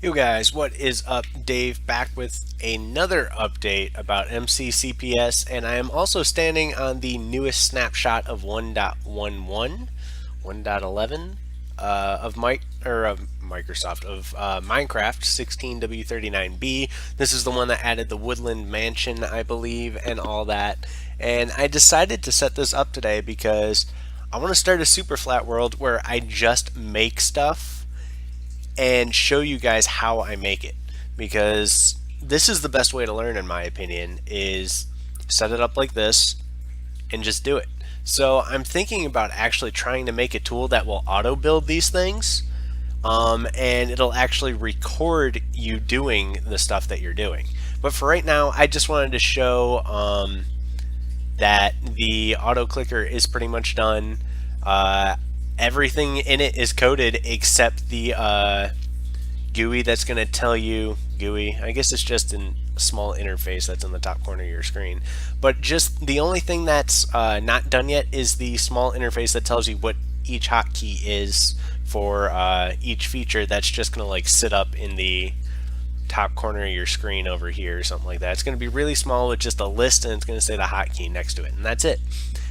Yo guys, what is up? Dave back with another update about MCCPS, and I am also standing on the newest snapshot of 1.11, 1.11 of Microsoft of Minecraft 16W39B. This is the one that added the woodland mansion, I believe, and all that. And I decided to set this up today because I want to start a super flat world where I just make stuff and show you guys how I make it, because this is the best way to learn, in my opinion, is set it up like this and just do it. So I'm thinking about actually trying to make a tool that will auto build these things, and it'll actually record you doing the stuff that you're doing. But for right now, I just wanted to show that the auto clicker is pretty much done. Everything in it is coded except the GUI that's going to tell you, GUI, I guess it's just a small interface that's in the top corner of your screen. But just the only thing that's not done yet is the small interface that tells you what each hotkey is for each feature. That's just going to like sit up in the top corner of your screen over here or something like that. It's going to be really small with just a list, and it's going to say the hotkey next to it, and that's it.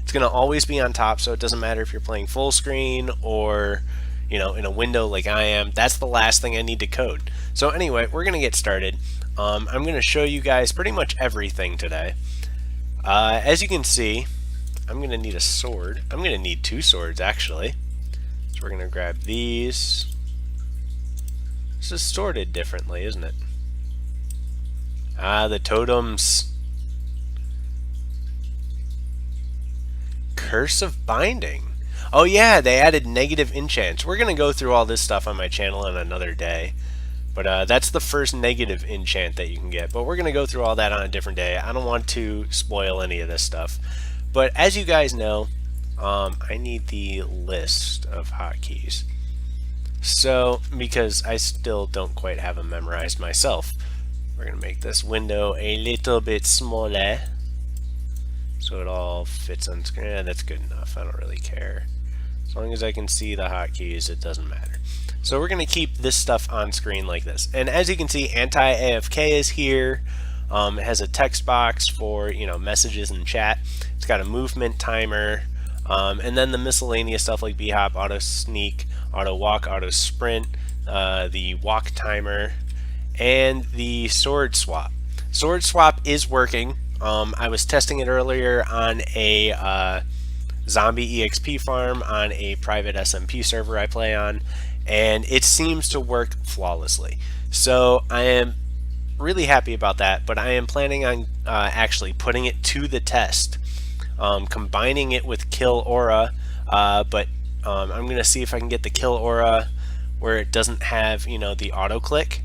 It's going to always be on top, so it doesn't matter if you're playing full screen or in a window like I am. That's the last thing I need to code. So anyway, we're going to get started. I'm going to show you guys pretty much everything today. As you can see, I'm going to need a sword. I'm going to need two swords actually. So we're going to grab these. This is sorted differently, isn't it? The totems. Curse of Binding. Oh yeah, they added negative enchants. We're going to go through all this stuff on my channel in another day. But that's the first negative enchant that you can get. But we're going to go through all that on a different day. I don't want to spoil any of this stuff. But as you guys know, I need the list of hotkeys. So, because I still don't quite have them memorized myself, we're going to make this window a little bit smaller so it all fits on screen. Yeah, that's good enough. I don't really care. As long as I can see the hotkeys, it doesn't matter. So we're going to keep this stuff on screen like this. And as you can see, Anti-AFK is here. It has a text box for messages and chat. It's got a movement timer, and then the miscellaneous stuff like bhop, auto sneak, auto walk, auto sprint, the walk timer, and the sword swap. Sword swap is working. I was testing it earlier on a zombie EXP farm on a private SMP server I play on, and it seems to work flawlessly. So I am really happy about that, but I am planning on actually putting it to the test, combining it with kill aura, but I'm going to see if I can get the kill aura where it doesn't have the auto click,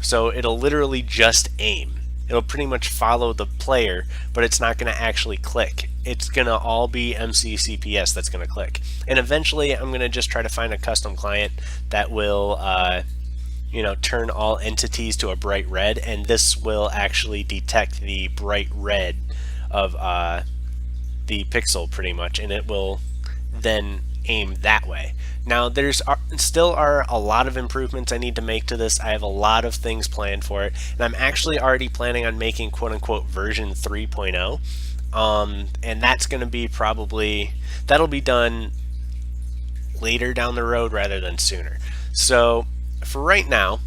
so it'll literally just aim. It'll pretty much follow the player, but it's not going to actually click. It's going to all be MCCPS that's going to click. And eventually I'm going to just try to find a custom client that will turn all entities to a bright red, and this will actually detect the bright red of the pixel pretty much, and it will then aim that way. Now there's still are a lot of improvements I need to make to this. I have a lot of things planned for it, and I'm actually already planning on making quote-unquote version 3.0, and that's going to be that'll be done later down the road rather than sooner. So for right now,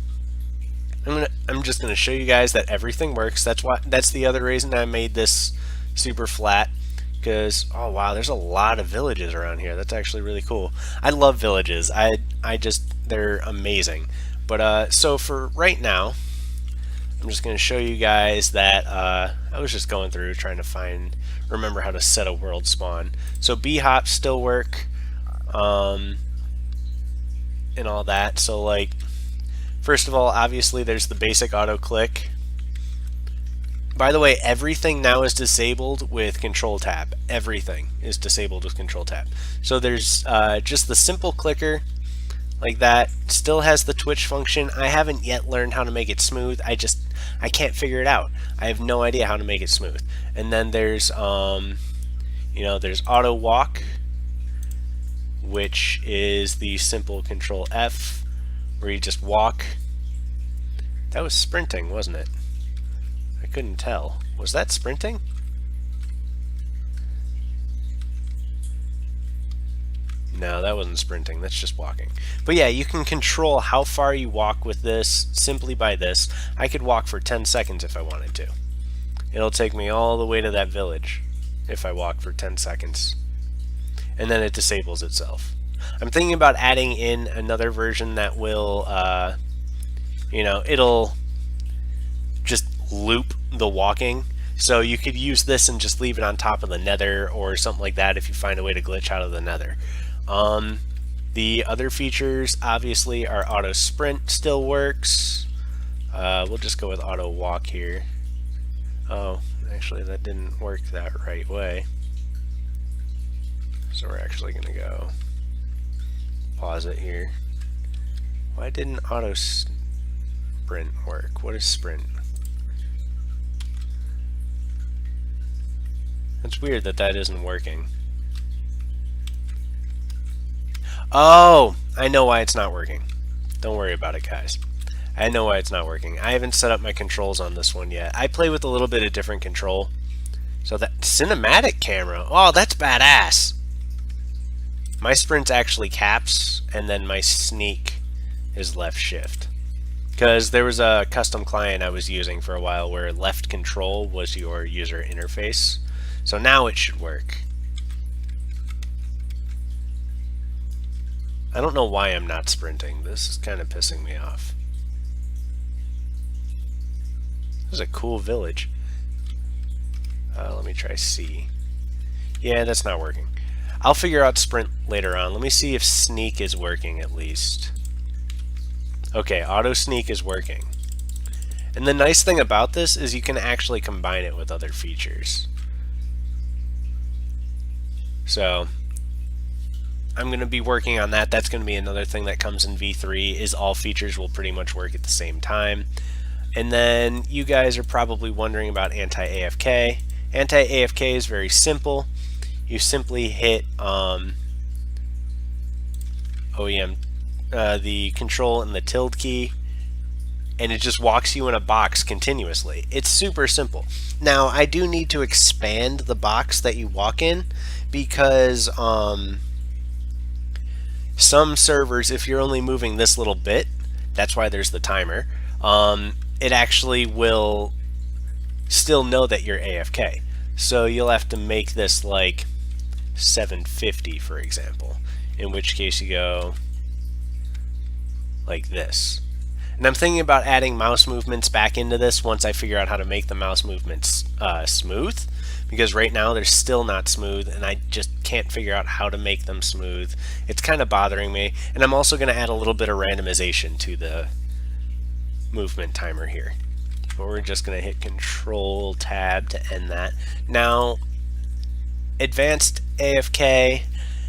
I'm just going to show you guys that everything works. That's the other reason I made this super flat. Because, oh wow, there's a lot of villages around here. That's actually really cool. I love villages. They're amazing. But so for right now, I'm just going to show you guys that I was just going through trying to remember how to set a world spawn. So bhop still work, and all that. So like, first of all, obviously there's the basic auto click. By the way, everything now is disabled with Control Tab. Everything is disabled with Control Tab. So there's just the simple clicker, like that. Still has the twitch function. I haven't yet learned how to make it smooth. I can't figure it out. I have no idea how to make it smooth. And then there's there's auto walk, which is the simple Control F, where you just walk That was sprinting, wasn't it? I couldn't tell. Was that sprinting? No, that wasn't sprinting. That's just walking. But yeah, you can control how far you walk with this simply by this. I could walk for 10 seconds if I wanted to. It'll take me all the way to that village if I walk for 10 seconds. And then it disables itself. I'm thinking about adding in another version that will, it'll just loop the walking. So you could use this and just leave it on top of the nether or something like that if you find a way to glitch out of the nether. The other features obviously are auto sprint still works. We'll just go with auto walk here. Oh, actually that didn't work that right way. So we're actually going to go pause it here. Why didn't auto sprint work? What is sprint? It's weird that that isn't working. Oh, I know why it's not working. Don't worry about it, guys. I know why it's not working. I haven't set up my controls on this one yet. I play with a little bit of different control. So that cinematic camera, oh, that's badass. My sprint's actually caps, and then my sneak is left shift. Because there was a custom client I was using for a while where left control was your user interface. So now it should work. I don't know why I'm not sprinting. This is kind of pissing me off. This is a cool village. Let me try C. Yeah, that's not working. I'll figure out sprint later on. Let me see if sneak is working at least. Okay, auto sneak is working. And the nice thing about this is you can actually combine it with other features. So I'm going to be working on that. That's going to be another thing that comes in V3 is all features will pretty much work at the same time. And then you guys are probably wondering about anti-AFK. Anti-AFK is very simple. You simply hit OEM, the control and the tilde key, and it just walks you in a box continuously. It's super simple. Now, I do need to expand the box that you walk in because some servers, if you're only moving this little bit, that's why there's the timer, it actually will still know that you're AFK. So you'll have to make this like 750, for example, in which case you go like this. And I'm thinking about adding mouse movements back into this once I figure out how to make the mouse movements smooth, because right now they're still not smooth and I just can't figure out how to make them smooth. It's kind of bothering me, and I'm also going to add a little bit of randomization to the movement timer here. But we're just going to hit Control Tab to end that. Now, advanced AFK,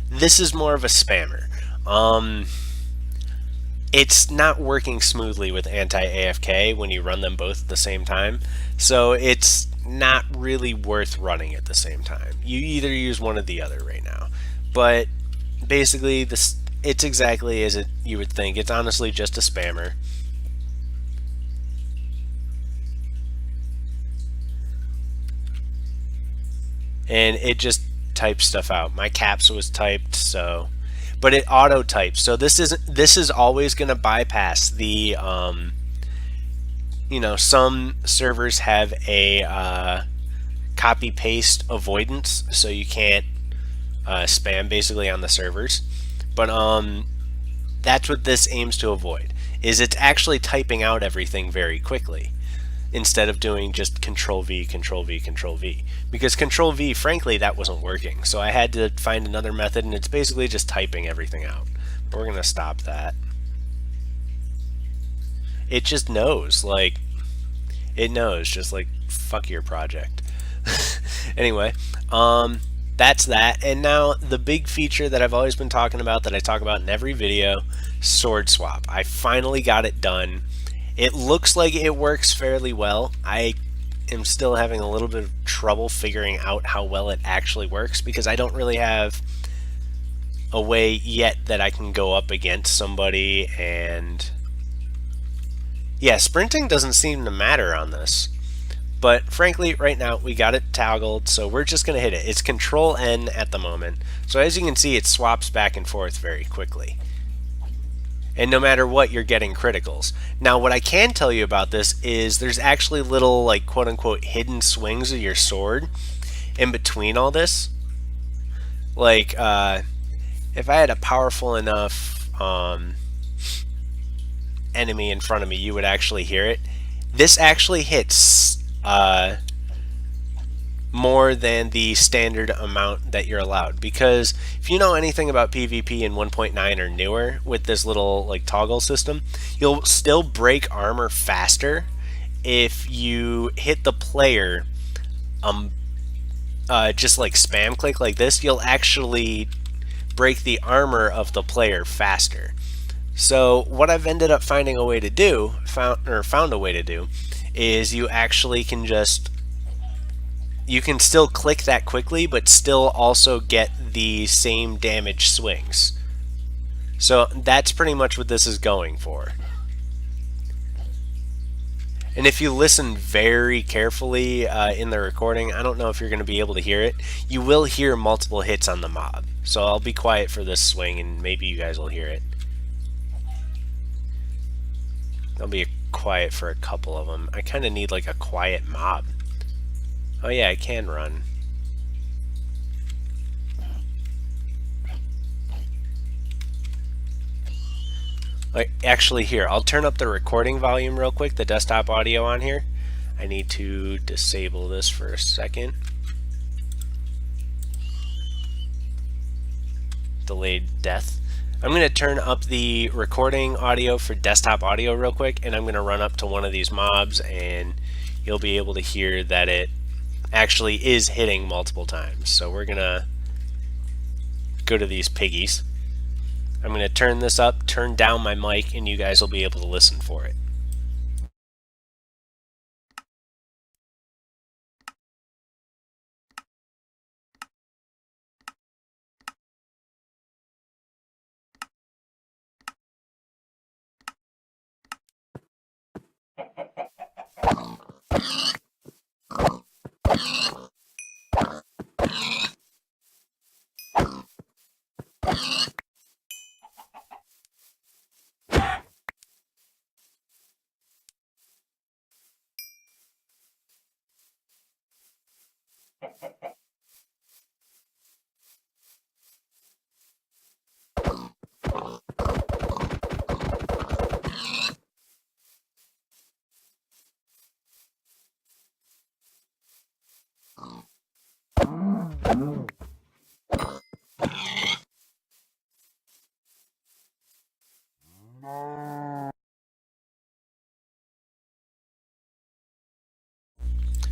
this is more of a spammer. It's not working smoothly with anti-AFK when you run them both at the same time, so it's not really worth running at the same time. You either use one or the other right now. But basically, it's exactly as you would think. It's honestly just a spammer. And it just types stuff out. My caps was typed, so, but it auto types. So this is always going to bypass the some servers have a copy paste avoidance, so you can't spam basically on the servers. But that's what this aims to avoid. Is it's actually typing out everything very quickly, instead of doing just Control V, Control V, Control V. Because Control V, frankly, that wasn't working. So I had to find another method, and it's basically just typing everything out. But we're going to stop that. It just knows, like, it knows, just like, fuck your project. Anyway, that's that. And now the big feature that I've always been talking about, that I talk about in every video, sword swap. I finally got it done. It looks like it works fairly well. I am still having a little bit of trouble figuring out how well it actually works, because I don't really have a way yet that I can go up against somebody and, Yeah, sprinting doesn't seem to matter on this. But frankly, right now we got it toggled, so we're just going to hit it. It's Control N at the moment. So as you can see, it swaps back and forth very quickly. And no matter what, you're getting criticals. Now, what I can tell you about this is there's actually little, like, quote-unquote hidden swings of your sword in between all this. Like, if I had a powerful enough enemy in front of me, you would actually hear it. This actually hits more than the standard amount that you're allowed, because if you know anything about PvP in 1.9 or newer with this little like toggle system, you'll still break armor faster if you hit the player just like spam click like this. You'll actually break the armor of the player faster. So what I've ended up finding a way to do, found a way to do, is you actually can just, you can still click that quickly, but still also get the same damage swings. So that's pretty much what this is going for. And if you listen very carefully in the recording, I don't know if you're going to be able to hear it, you will hear multiple hits on the mob. So I'll be quiet for this swing and maybe you guys will hear it. I'll be quiet for a couple of them. I kind of need like a quiet mob. Oh yeah, I can run. Like, actually here, I'll turn up the recording volume real quick, the desktop audio on here. I need to disable this for a second. Delayed death. I'm going to turn up the recording audio for desktop audio real quick, and I'm going to run up to one of these mobs, and you'll be able to hear that it actually is hitting multiple times. So we're going to go to these piggies. I'm going to turn this up, turn down my mic, and you guys will be able to listen for it.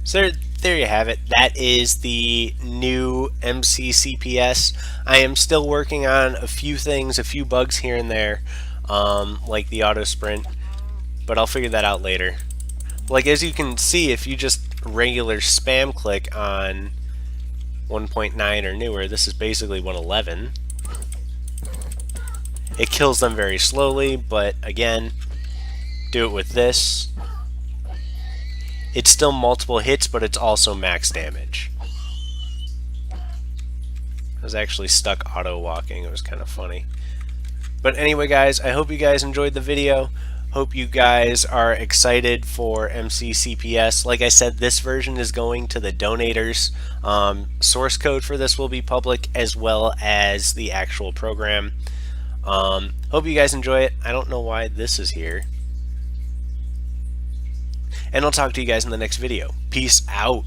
So there you have it. That is the new MCCPS. I am still working on a few things, a few bugs here and there, like the auto sprint, but I'll figure that out later. Like, as you can see, if you just regular spam click on 1.9 or newer, this is basically 111. It kills them very slowly, but again, do it with this. It's still multiple hits, but it's also max damage. I was actually stuck auto walking. It was kind of funny. But anyway, guys, I hope you guys enjoyed the video. Hope you guys are excited for MCCPS. Like I said, this version is going to the donators. Source code for this will be public, as well as the actual program. Hope you guys enjoy it. I don't know why this is here. And I'll talk to you guys in the next video. Peace out.